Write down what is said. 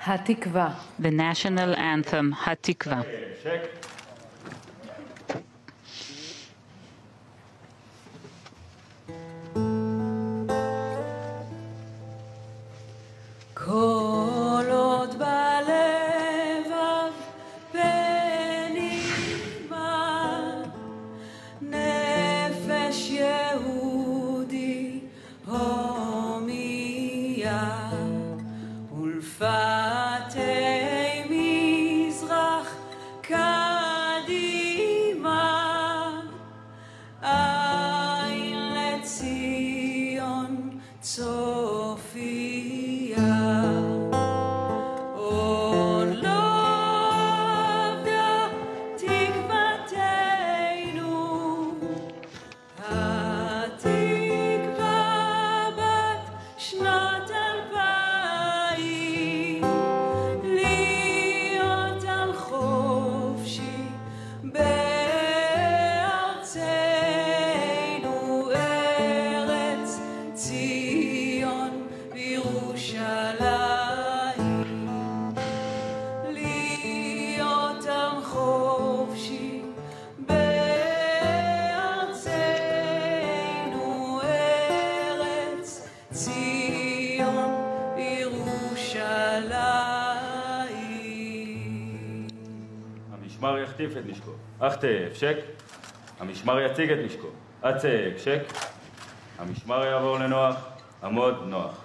התקווה. The national anthem, Hatikva. כל עוד בלבב פנימה נפש יהודי הומיה ולפתי מזרח קדימה עין לציון צופיה עוד לא אבדה תקוותנו התקווה בת שנת 2000 להיות על חופשי בארצנו ארץ ציון וירושלים להיות עם חופשי בארצנו ארץ ציון וירושלים. המשמר יחטיף את נשקו, אך תהא שק. המשמר יציג את נשקו, הצק שק. המשמר יעבור לנוח, עמוד נוח.